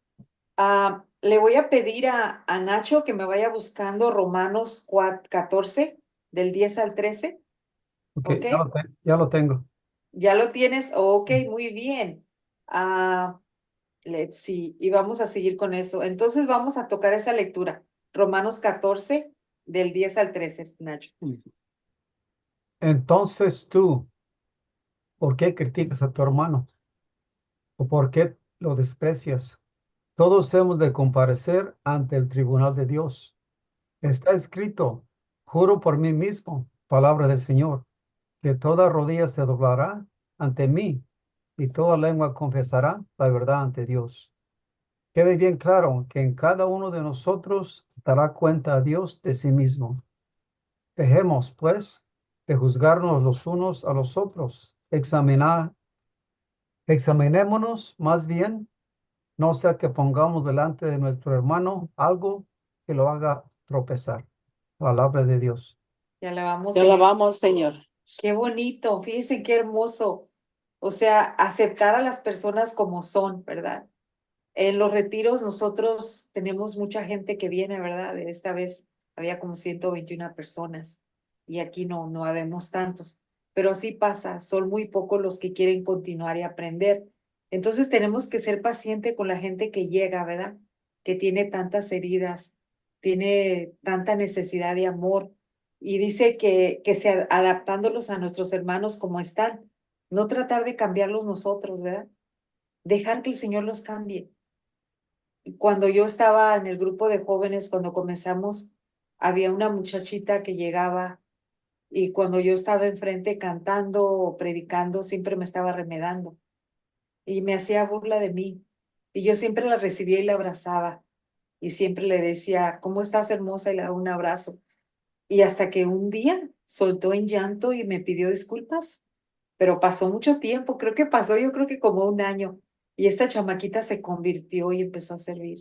Le voy a pedir a Nacho que me vaya buscando Romanos 14, del 10 al 13. Ok, ¿Ok? ya lo tengo. ¿Ya lo tienes? Ok, muy bien. Let's see. Y vamos a seguir con eso. Entonces vamos a tocar esa lectura. Romanos 14, del 10 al 13, Nacho. Entonces tú, ¿por qué criticas a tu hermano? ¿O por qué lo desprecias? Todos hemos de comparecer ante el tribunal de Dios. Está escrito, juro por mí mismo, palabra del Señor, que toda rodilla se doblará ante mí y toda lengua confesará la verdad ante Dios. Quede bien claro que en cada uno de nosotros dará cuenta a Dios de sí mismo. Dejemos, pues, de juzgarnos los unos a los otros. Examinémonos más bien, no sea que pongamos delante de nuestro hermano algo que lo haga tropezar. Palabra de Dios. Ya la vamos, Te Señor. alabamos, Señor. Qué bonito. Fíjense qué hermoso. O sea, aceptar a las personas como son, ¿verdad? En los retiros nosotros tenemos mucha gente que viene, ¿verdad? Esta vez había como 121 personas y aquí no habemos tantos. Pero así pasa, son muy pocos los que quieren continuar y aprender. Entonces tenemos que ser paciente con la gente que llega, ¿verdad? Que tiene tantas heridas, tiene tanta necesidad de amor. Y dice que sea adaptándolos a nuestros hermanos como están, no tratar de cambiarlos nosotros, ¿verdad? Dejar que el Señor los cambie. Cuando yo estaba en el grupo de jóvenes, cuando comenzamos, había una muchachita que llegaba y cuando yo estaba enfrente cantando o predicando, siempre me estaba remedando y me hacía burla de mí. Y yo siempre la recibía y la abrazaba y siempre le decía, ¿cómo estás, hermosa? Y le daba un abrazo. Y hasta que un día soltó en llanto y me pidió disculpas, pero pasó mucho tiempo, creo que pasó, yo creo que como un año. Y esta chamaquita se convirtió y empezó a servir,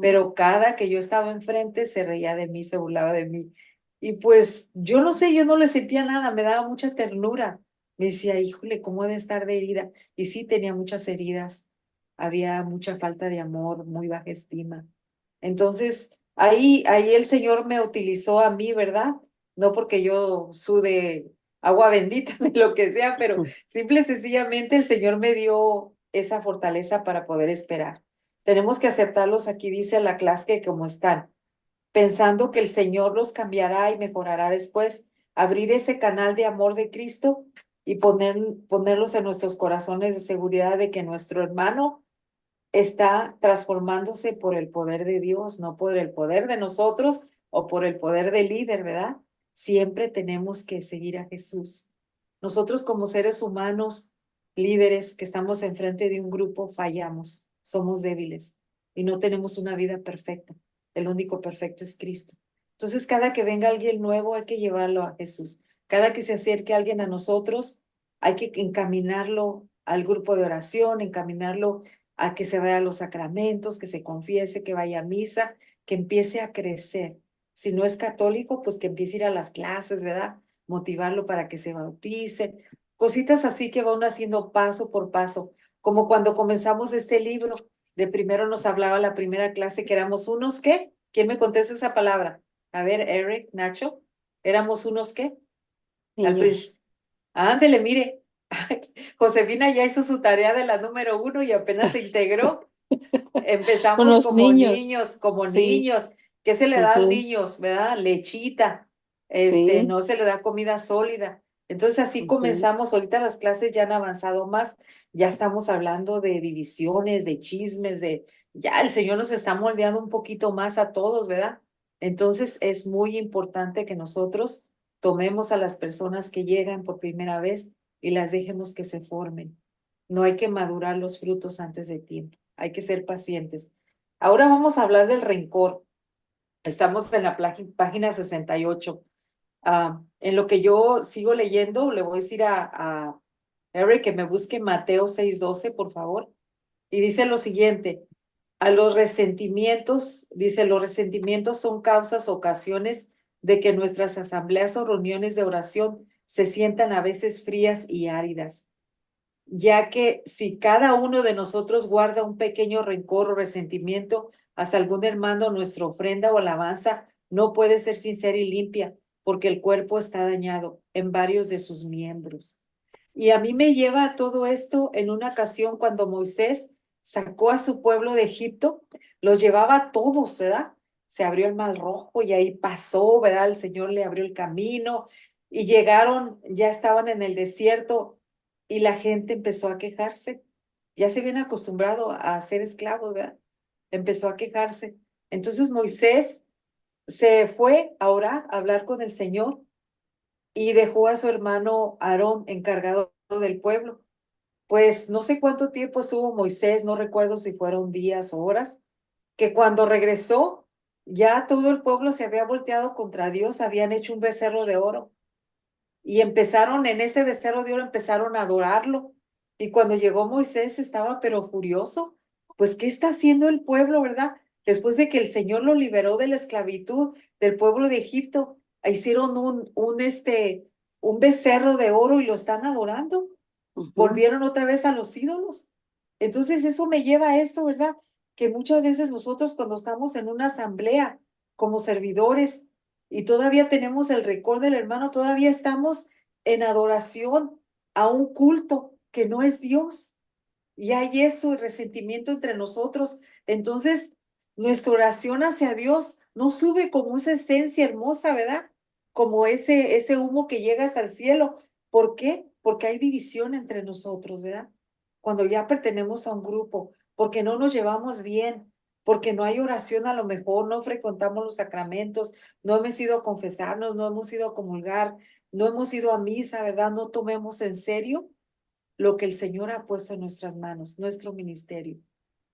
pero cada que yo estaba enfrente se reía de mí, se burlaba de mí. Y pues yo no sé, yo no le sentía nada, me daba mucha ternura. Me decía, híjole, ¿cómo ha de estar de herida? Y sí, tenía muchas heridas, había mucha falta de amor, muy baja estima. Entonces, ahí el Señor me utilizó a mí, ¿verdad? No porque yo sude agua bendita ni lo que sea, pero simple y sencillamente el Señor me dio esa fortaleza para poder esperar. Tenemos que aceptarlos, aquí dice la clase, que como están, pensando que el Señor los cambiará y mejorará después, abrir ese canal de amor de Cristo y ponerlos en nuestros corazones de seguridad de que nuestro hermano está transformándose por el poder de Dios, no por el poder de nosotros o por el poder del líder, ¿verdad? Siempre tenemos que seguir a Jesús. Nosotros como seres humanos, líderes que estamos enfrente de un grupo, fallamos, somos débiles y no tenemos una vida perfecta. El único perfecto es Cristo. Entonces, cada que venga alguien nuevo, hay que llevarlo a Jesús. Cada que se acerque alguien a nosotros, hay que encaminarlo al grupo de oración, encaminarlo a que se vaya a los sacramentos, que se confiese, que vaya a misa, que empiece a crecer. Si no es católico, pues que empiece a ir a las clases, ¿verdad? Motivarlo para que se bautice. Cositas así que van haciendo paso por paso, como cuando comenzamos este libro. De primero nos hablaba la primera clase que éramos unos ¿qué? ¿Quién me contesta esa palabra? A ver, Eric, Nacho, ¿éramos unos qué? Al Niños. principio. Ándele, mire, Josefina ya hizo su tarea de la número 1 y apenas se integró. Empezamos Unos como niños. niños, como Sí. niños. ¿Qué se le da a los Ujú. niños, verdad? Lechita. Sí. No se le da comida sólida. Entonces así Ujú. comenzamos. Ahorita las clases ya han avanzado más. Ya estamos hablando de divisiones, de chismes, ya el Señor nos está moldeando un poquito más a todos, ¿verdad? Entonces es muy importante que nosotros tomemos a las personas que llegan por primera vez y las dejemos que se formen. No hay que madurar los frutos antes de tiempo. Hay que ser pacientes. Ahora vamos a hablar del rencor. Estamos en la página 68. En lo que yo sigo leyendo, le voy a decir a Eric que me busque Mateo 6:12, por favor. Y dice lo siguiente: a los resentimientos, dice, los resentimientos son causas, ocasiones de que nuestras asambleas o reuniones de oración se sientan a veces frías y áridas, ya que si cada uno de nosotros guarda un pequeño rencor o resentimiento hacia algún hermano, nuestra ofrenda o alabanza no puede ser sincera y limpia, porque el cuerpo está dañado en varios de sus miembros. Y a mí me lleva a todo esto en una ocasión cuando Moisés sacó a su pueblo de Egipto, los llevaba a todos, ¿verdad? Se abrió el mar rojo y ahí pasó, ¿verdad? El Señor le abrió el camino y llegaron, ya estaban en el desierto y la gente empezó a quejarse. Ya se habían acostumbrado a ser esclavos, ¿verdad? Empezó a quejarse. Entonces Moisés se fue a orar, a hablar con el Señor y dejó a su hermano Aarón encargado del pueblo. Pues no sé cuánto tiempo estuvo Moisés, no recuerdo si fueron días o horas, que cuando regresó, ya todo el pueblo se había volteado contra Dios, habían hecho un becerro de oro y empezaron en ese becerro de oro, empezaron a adorarlo. Y cuando llegó Moisés estaba pero furioso, pues ¿qué está haciendo el pueblo, verdad? Después de que el Señor lo liberó de la esclavitud del pueblo de Egipto, hicieron un becerro de oro y lo están adorando. Volvieron otra vez a los ídolos. Entonces eso me lleva a esto, ¿verdad? Que muchas veces nosotros cuando estamos en una asamblea como servidores y todavía tenemos el récord del hermano, todavía estamos en adoración a un culto que no es Dios. Y hay eso, el resentimiento entre nosotros. Entonces, nuestra oración hacia Dios no sube como esa esencia hermosa, ¿verdad? Como ese humo que llega hasta el cielo. ¿Por qué? Porque hay división entre nosotros, ¿verdad? Cuando ya pertenecemos a un grupo, porque no nos llevamos bien, porque no hay oración a lo mejor, no frecuentamos los sacramentos, no hemos ido a confesarnos, no hemos ido a comulgar, no hemos ido a misa, ¿verdad? No tomemos en serio lo que el Señor ha puesto en nuestras manos, nuestro ministerio.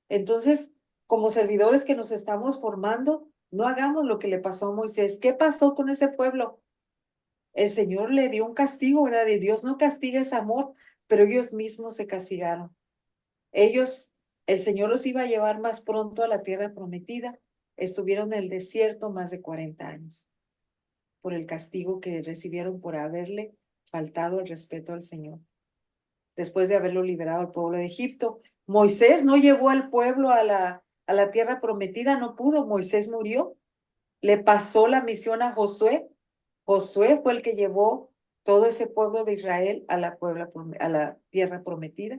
Entonces, como servidores que nos estamos formando, no hagamos lo que le pasó a Moisés. ¿Qué pasó con ese pueblo? El Señor le dio un castigo, ¿verdad? Y Dios no castiga ese amor, pero ellos mismos se castigaron. Ellos, el Señor los iba a llevar más pronto a la tierra prometida. Estuvieron en el desierto más de 40 años por el castigo que recibieron por haberle faltado el respeto al Señor. Después de haberlo liberado al pueblo de Egipto. Moisés no llevó al pueblo a la tierra prometida, no pudo, Moisés murió. Le pasó la misión a Josué. Josué fue el que llevó todo ese pueblo de Israel a la tierra prometida.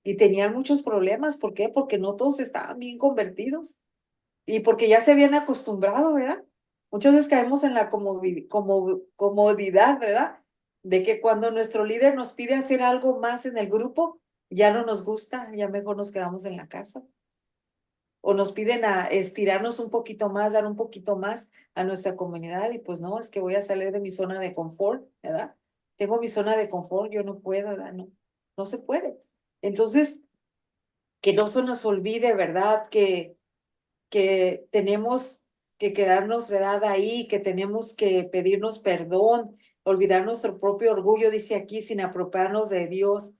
Y tenían muchos problemas, ¿por qué? Porque no todos estaban bien convertidos y porque ya se habían acostumbrado, ¿verdad? Muchas veces caemos en la comodidad, ¿verdad? De que cuando nuestro líder nos pide hacer algo más en el grupo, ya no nos gusta, ya mejor nos quedamos en la casa. O nos piden a estirarnos un poquito más, dar un poquito más a nuestra comunidad y pues no, es que voy a salir de mi zona de confort, ¿verdad? Tengo mi zona de confort, yo no puedo, ¿verdad? No, no se puede. Entonces, que no se nos olvide, ¿verdad? Que tenemos que quedarnos, ¿verdad? Ahí, que tenemos que pedirnos perdón, olvidar nuestro propio orgullo, dice aquí, sin apropiarnos de Dios,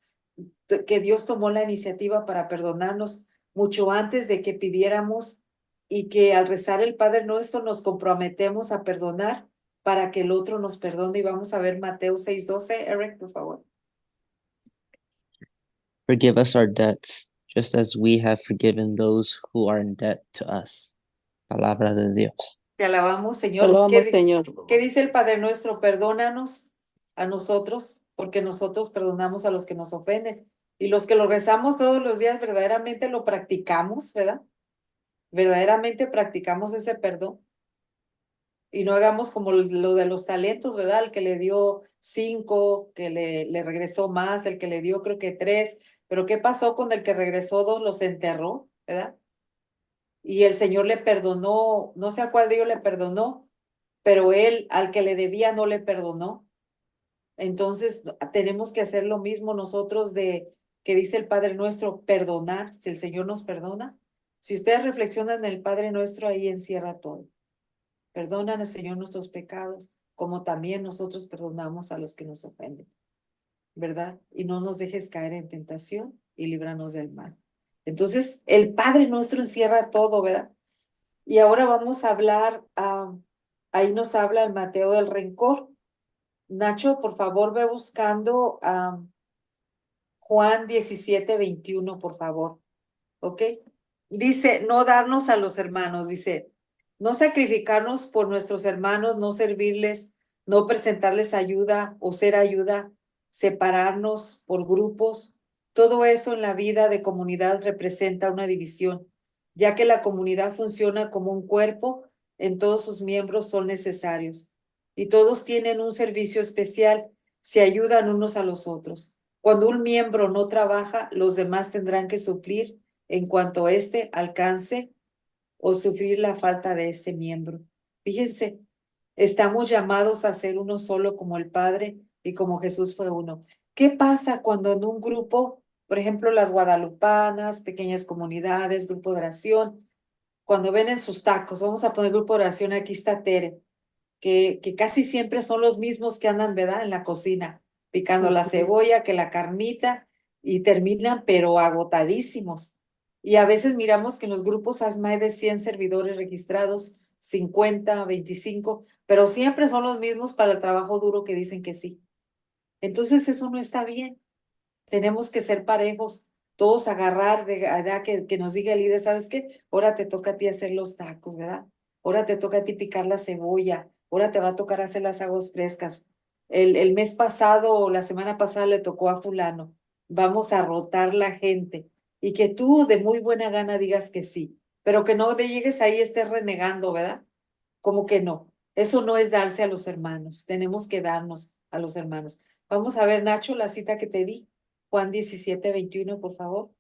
que Dios tomó la iniciativa para perdonarnos mucho antes de que pidiéramos y que al rezar el Padre Nuestro nos comprometemos a perdonar para que el otro nos perdone. Y vamos a ver Mateo 6:12, Eric, por favor. Forgive us our debts, just as we have forgiven those who are in debt to us. Palabra de Dios. Te alabamos, Te Señor. alabamos, Señor. ¿Qué dice el Padre Nuestro? Perdónanos a nosotros, porque nosotros perdonamos a los que nos ofenden. Y los que lo rezamos todos los días, verdaderamente lo practicamos, ¿verdad? Verdaderamente practicamos ese perdón. Y no hagamos como lo de los talentos, ¿verdad? El que le dio 5, que le regresó más, el que le dio creo que 3. Pero ¿qué pasó con el que regresó 2? Los enterró, ¿verdad? Y el Señor le perdonó, no sé a cuál de ellos le perdonó, pero él al que le debía no le perdonó. Entonces tenemos que hacer lo mismo nosotros de que dice el Padre Nuestro, perdonar, si el Señor nos perdona. Si ustedes reflexionan en el Padre Nuestro, ahí encierra todo. Perdonan al Señor nuestros pecados, como también nosotros perdonamos a los que nos ofenden, ¿verdad? Y no nos dejes caer en tentación y líbranos del mal. Entonces, el Padre nuestro encierra todo, ¿verdad? Y ahora vamos a hablar, ahí nos habla el Mateo del rencor. Nacho, por favor, ve buscando Juan 17:21, por favor. ¿Ok? Dice, no darnos a los hermanos, dice, no sacrificarnos por nuestros hermanos, no servirles, no presentarles ayuda o ser ayuda, separarnos por grupos. Todo eso en la vida de comunidad representa una división, ya que la comunidad funciona como un cuerpo, en todos sus miembros son necesarios y todos tienen un servicio especial, se ayudan unos a los otros. Cuando un miembro no trabaja, los demás tendrán que suplir en cuanto éste alcance o sufrir la falta de este miembro. Fíjense, estamos llamados a ser uno solo como el Padre y como Jesús fue uno. ¿Qué pasa cuando en un grupo, por ejemplo, las guadalupanas, pequeñas comunidades, grupo de oración, cuando ven en sus tacos, vamos a poner grupo de oración, aquí está Tere, que casi siempre son los mismos que andan, ¿verdad? En la cocina, picando la cebolla, que la carnita, y terminan pero agotadísimos. Y a veces miramos que en los grupos hay más de 100 servidores registrados, 50, 25, pero siempre son los mismos para el trabajo duro que dicen que sí. Entonces eso no está bien. Tenemos que ser parejos, todos agarrar, que nos diga el líder, ¿sabes qué? Ahora te toca a ti hacer los tacos, ¿verdad? Ahora te toca a ti picar la cebolla, ahora te va a tocar hacer las aguas frescas. El mes pasado o la semana pasada le tocó a fulano. Vamos a rotar la gente y que tú de muy buena gana digas que sí, pero que no te llegues ahí y estés renegando, ¿verdad? Como que no. Eso no es darse a los hermanos. Tenemos que darnos a los hermanos. Vamos a ver, Nacho, la cita que te di. Juan 17:21, por favor.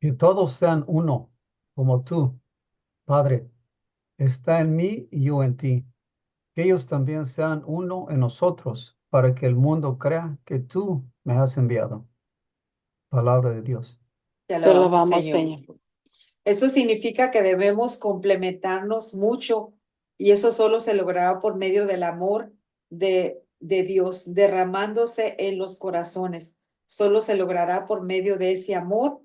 Que todos sean uno, como tú, Padre, está en mí y yo en ti. Que ellos también sean uno en nosotros, para que el mundo crea que tú me has enviado. Palabra de Dios. Te Te alabamos, alabamos, Señor. Señor. Eso significa que debemos complementarnos mucho y eso solo se logrará por medio del amor de Dios derramándose en los corazones. Solo se logrará por medio de ese amor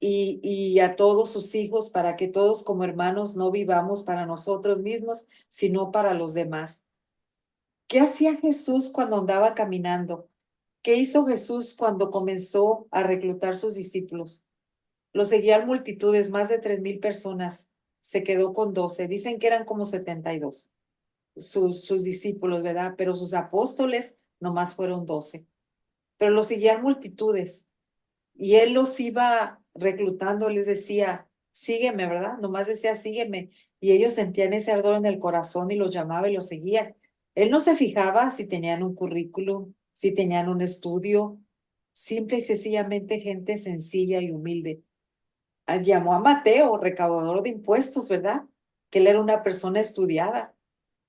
y a todos sus hijos para que todos como hermanos no vivamos para nosotros mismos, sino para los demás. ¿Qué hacía Jesús cuando andaba caminando? ¿Qué hizo Jesús cuando comenzó a reclutar sus discípulos? Lo seguían multitudes, más de 3,000 personas. Se quedó con 12. Dicen que eran como 72 sus discípulos, ¿verdad? Pero sus apóstoles nomás fueron 12. Pero lo seguían multitudes. Y él los iba reclutando, les decía, sígueme, ¿verdad? Nomás decía, sígueme. Y ellos sentían ese ardor en el corazón y los llamaba y los seguían. Él no se fijaba si tenían un currículum, si tenían un estudio, simple y sencillamente gente sencilla y humilde. Llamó a Mateo, recaudador de impuestos, ¿verdad? Que él era una persona estudiada,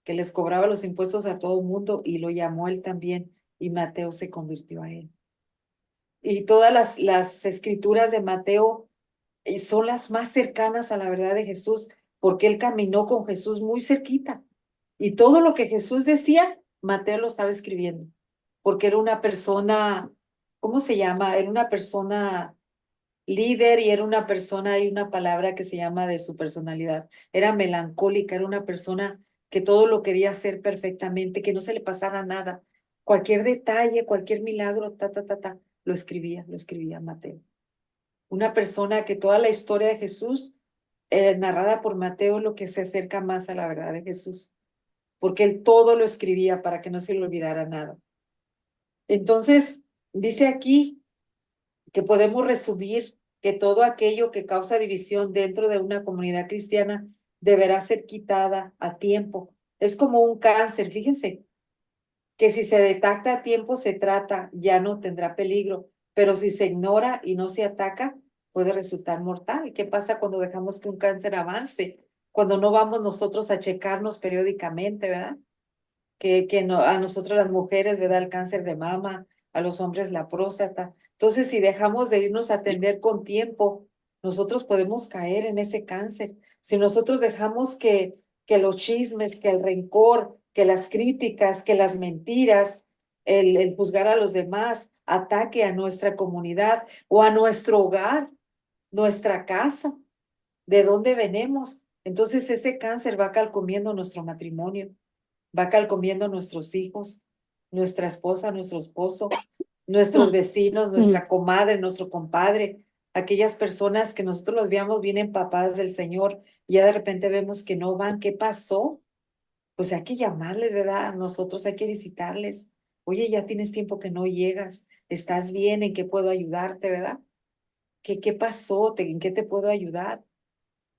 que les cobraba los impuestos a todo el mundo y lo llamó él también y Mateo se convirtió a él. Y todas las escrituras de Mateo son las más cercanas a la verdad de Jesús, porque él caminó con Jesús muy cerquita. Y todo lo que Jesús decía, Mateo lo estaba escribiendo, porque era una persona, ¿cómo se llama? Era una persona líder y era una persona, hay una palabra que se llama de su personalidad, era melancólica, era una persona que todo lo quería hacer perfectamente, que no se le pasara nada, cualquier detalle, cualquier milagro, lo escribía Mateo. Una persona que toda la historia de Jesús, narrada por Mateo, lo que se acerca más a la verdad de Jesús, porque él todo lo escribía para que no se le olvidara nada. Entonces, dice aquí que podemos resumir que todo aquello que causa división dentro de una comunidad cristiana deberá ser quitada a tiempo. Es como un cáncer, fíjense, que si se detecta a tiempo se trata, ya no tendrá peligro, pero si se ignora y no se ataca, puede resultar mortal. ¿Qué pasa cuando dejamos que un cáncer avance? Cuando no vamos nosotros a checarnos periódicamente, ¿verdad? Que no, a nosotros las mujeres, ¿verdad? El cáncer de mama, a los hombres la próstata. Entonces, si dejamos de irnos a atender con tiempo, nosotros podemos caer en ese cáncer. Si nosotros dejamos que los chismes, que el rencor, que las críticas, que las mentiras, el juzgar a los demás, ataque a nuestra comunidad o a nuestro hogar, nuestra casa, de dónde venimos. Entonces ese cáncer va calcomiendo nuestro matrimonio, va calcomiendo nuestros hijos, nuestra esposa, nuestro esposo, nuestros vecinos, nuestra comadre, nuestro compadre, aquellas personas que nosotros los veíamos bien empapadas del Señor y ya de repente vemos que no van. ¿Qué pasó? Pues hay que llamarles, ¿verdad? Nosotros hay que visitarles. Oye, ya tienes tiempo que no llegas. ¿Estás bien? ¿En qué puedo ayudarte, verdad? ¿Qué pasó? ¿En qué te puedo ayudar?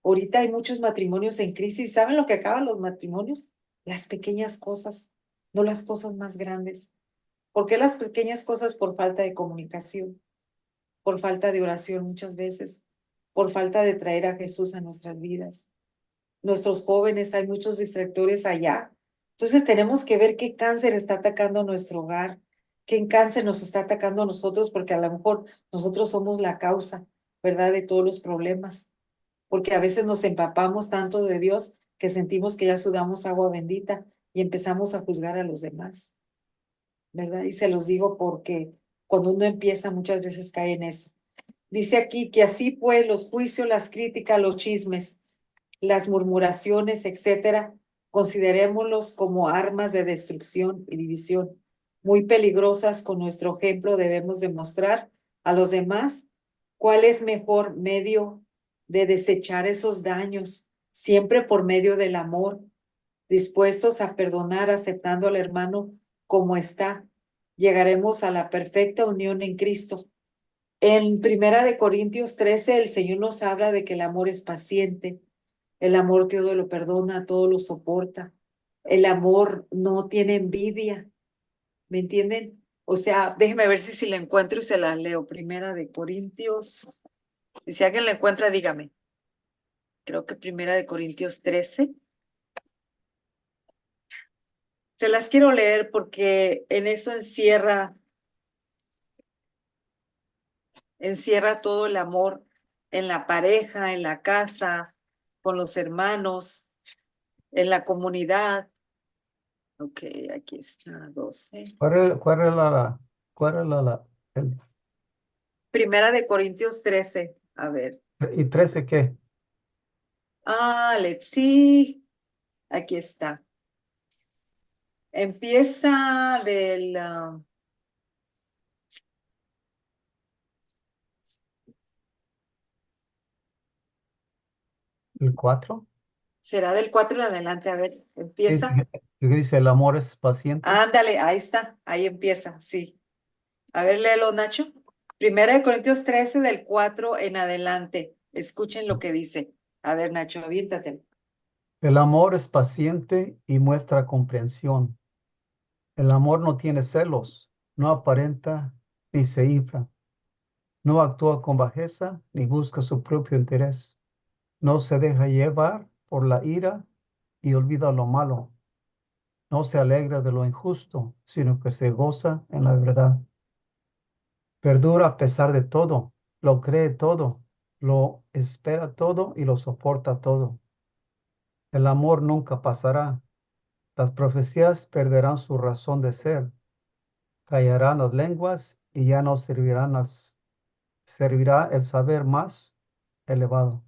Ahorita hay muchos matrimonios en crisis. ¿Saben lo que acaban los matrimonios? Las pequeñas cosas, no las cosas más grandes. ¿Por qué las pequeñas cosas? Por falta de comunicación, por falta de oración muchas veces, por falta de traer a Jesús a nuestras vidas. Nuestros jóvenes, hay muchos distractores allá. Entonces tenemos que ver qué cáncer está atacando nuestro hogar, qué cáncer nos está atacando a nosotros, porque a lo mejor nosotros somos la causa, ¿verdad? De todos los problemas, porque a veces nos empapamos tanto de Dios que sentimos que ya sudamos agua bendita y empezamos a juzgar a los demás, ¿verdad? Y se los digo porque cuando uno empieza muchas veces cae en eso. Dice aquí que así pues los juicios, las críticas, los chismes, las murmuraciones, etcétera, considerémoslos como armas de destrucción y división, muy peligrosas. Con nuestro ejemplo debemos demostrar a los demás cuál es mejor medio de desechar esos daños, siempre por medio del amor, dispuestos a perdonar, aceptando al hermano como está. Llegaremos a la perfecta unión en Cristo. En Primera de Corintios 13, el Señor nos habla de que el amor es paciente, el amor todo lo perdona, todo lo soporta. El amor no tiene envidia, ¿me entienden? O sea, déjeme ver si la encuentro y se la leo. Primera de Corintios. Y si alguien la encuentra, dígame. Creo que Primera de Corintios 13. Se las quiero leer porque en eso encierra todo el amor en la pareja, en la casa, con los hermanos, en la comunidad. Ok, aquí está, 12. ¿Cuál es el- Primera de Corintios 13. A ver. ¿Y 13 qué? Let's see. Aquí está. Empieza ¿El 4? será del 4 en adelante. A ver, empieza. ¿Qué dice? El amor es paciente. Ándale, ahí está. Ahí empieza, sí. A ver, léelo, Nacho. Primera de Corintios 13, del 4 en adelante. Escuchen lo que dice. A ver, Nacho, aviéntate. El amor es paciente y muestra comprensión. El amor no tiene celos, no aparenta ni se infla, no actúa con bajeza ni busca su propio interés. No se deja llevar por la ira y olvida lo malo. No se alegra de lo injusto, sino que se goza en la verdad. Perdura a pesar de todo, lo cree todo, lo espera todo y lo soporta todo. El amor nunca pasará. Las profecías perderán su razón de ser. Callarán las lenguas y ya no servirá el saber más elevado.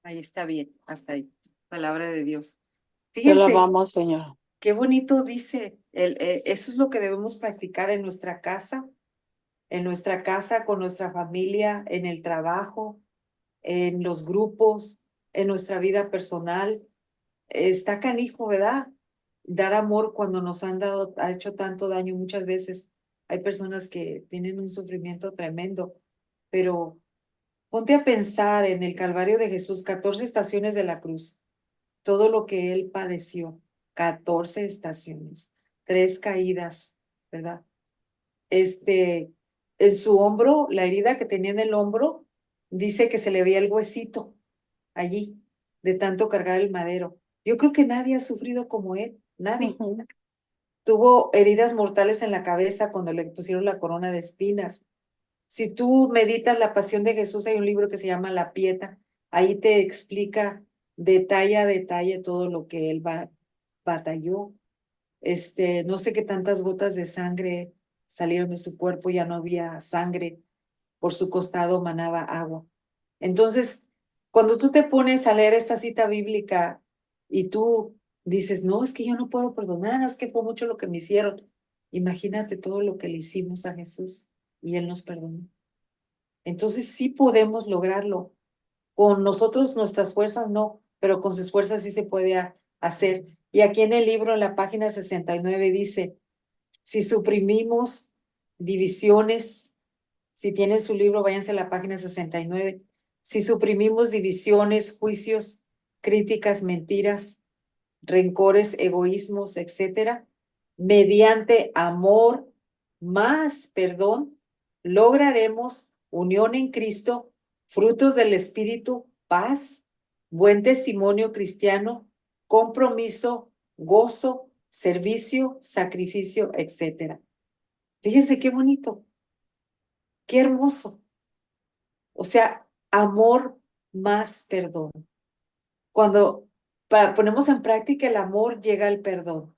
Ahí está bien, hasta ahí. Palabra de Dios. Te Fíjense, alabamos, Señor. qué bonito dice. Eso es lo que debemos practicar en nuestra casa, con nuestra familia, en el trabajo, en los grupos, en nuestra vida personal. Está canijo, ¿verdad? Dar amor cuando nos ha hecho tanto daño muchas veces. Hay personas que tienen un sufrimiento tremendo, pero ponte a pensar en el Calvario de Jesús, 14 estaciones de la cruz, todo lo que él padeció, 14 estaciones, 3 caídas, ¿verdad? En su hombro, la herida que tenía en el hombro, dice que se le veía el huesito allí, de tanto cargar el madero. Yo creo que nadie ha sufrido como él, nadie. Ujú. Tuvo heridas mortales en la cabeza cuando le pusieron la corona de espinas. Si tú meditas la pasión de Jesús, hay un libro que se llama La Pieta, ahí te explica detalle a detalle todo lo que él batalló. no sé qué tantas gotas de sangre salieron de su cuerpo, ya no había sangre, por su costado manaba agua. Entonces, cuando tú te pones a leer esta cita bíblica y tú dices, no, es que yo no puedo perdonar, es que fue mucho lo que me hicieron. Imagínate todo lo que le hicimos a Jesús y Él nos perdonó. Entonces sí podemos lograrlo. Con nosotros, nuestras fuerzas no, pero con sus fuerzas sí se puede hacer. Y aquí en el libro, en la página 69, dice, si suprimimos divisiones, si tienen su libro, váyanse a la página 69. Si suprimimos divisiones, juicios, críticas, mentiras, rencores, egoísmos, etcétera, mediante amor más perdón, lograremos unión en Cristo, frutos del Espíritu, paz, buen testimonio cristiano, compromiso, gozo, servicio, sacrificio, etcétera. Fíjense qué bonito, qué hermoso. O sea, amor más perdón. Cuando ponemos en práctica el amor, llega el perdón.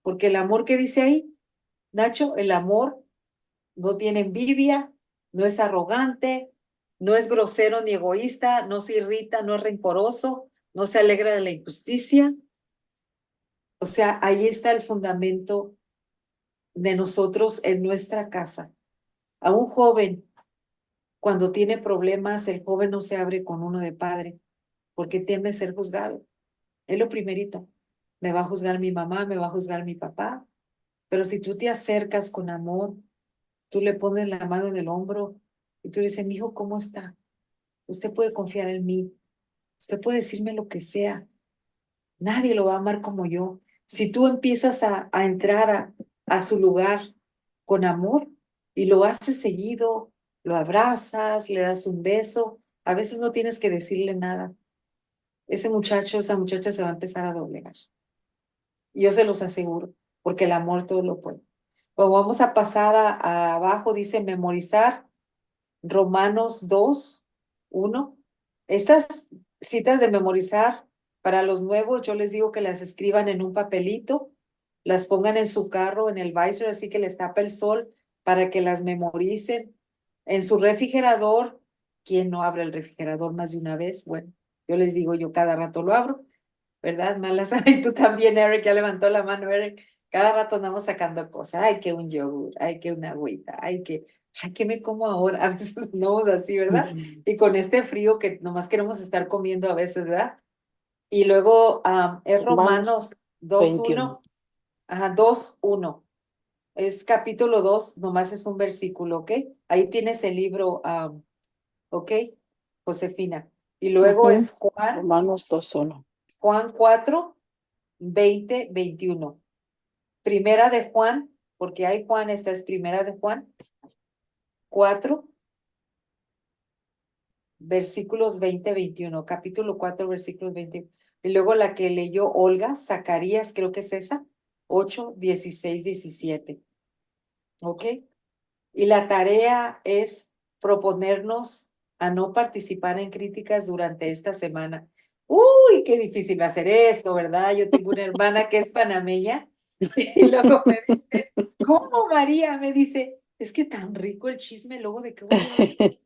Porque el amor que dice ahí, Nacho, el amor no tiene envidia, no es arrogante, no es grosero ni egoísta, no se irrita, no es rencoroso, no se alegra de la injusticia. O sea, ahí está el fundamento de nosotros en nuestra casa. A un joven, cuando tiene problemas, el joven no se abre con uno de padre, porque teme ser juzgado. Es lo primerito. Me va a juzgar mi mamá, me va a juzgar mi papá. Pero si tú te acercas con amor, tú le pones la mano en el hombro y tú le dices, mi hijo, ¿cómo está? Usted puede confiar en mí. Usted puede decirme lo que sea. Nadie lo va a amar como yo. Si tú empiezas a entrar a su lugar con amor y lo haces seguido, lo abrazas, le das un beso, a veces no tienes que decirle nada. Ese muchacho, esa muchacha se va a empezar a doblegar. Yo se los aseguro, porque el amor todo lo puede. Pues vamos a pasar abajo, dice memorizar Romanos 2, 1. Estas citas de memorizar para los nuevos, yo les digo que las escriban en un papelito, las pongan en su carro, en el visor, así que les tapa el sol para que las memoricen. En su refrigerador, ¿quién no abre el refrigerador más de una vez? Bueno, yo les digo, yo cada rato lo abro, ¿verdad? Malas, y tú también, Eric, ya levantó la mano, Eric. Cada rato andamos sacando cosas, ay, que un yogur, ay, que una agüita, ay, que me como ahora, a veces andamos así, ¿verdad? Y con este frío que nomás queremos estar comiendo a veces, ¿verdad? Y luego es Romanos 2:1, ajá, 2:1, es capítulo 2, nomás es un versículo, ¿ok? Ahí tienes el libro, ¿ok? Josefina. Y luego es Romanos 2:1. Juan 4, 20, 21. Primera de Juan, porque hay Juan, esta es primera de Juan 4, versículos 20, 21. Capítulo 4, versículos 20. Y luego la que leyó Olga, Zacarías, creo que es esa, 8, 16, 17. ¿Ok? Y la tarea es proponernos a no participar en críticas durante esta semana. Uy, qué difícil va a ser eso, ¿verdad? Yo tengo una hermana que es panameña y luego me dice, ¿cómo María? Me dice, es que tan rico el chisme, luego de qué voy a hablar.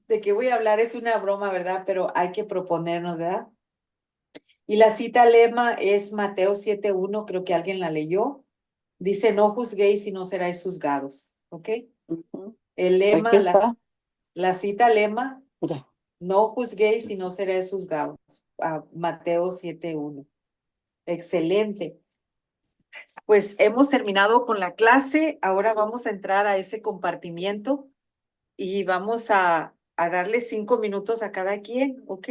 De qué voy a hablar es una broma, ¿verdad? Pero hay que proponernos, ¿verdad? Y la cita lema es Mateo 7:1, creo que alguien la leyó. Dice, no juzguéis y no seráis juzgados, ¿ok? El lema, Aquí está. la cita lema, Ya. no juzguéis y no seréis juzgados. Mateo 7:1. Excelente. Pues hemos terminado con la clase. Ahora vamos a entrar a ese compartimiento y vamos a darle 5 minutos a cada quien, ¿ok?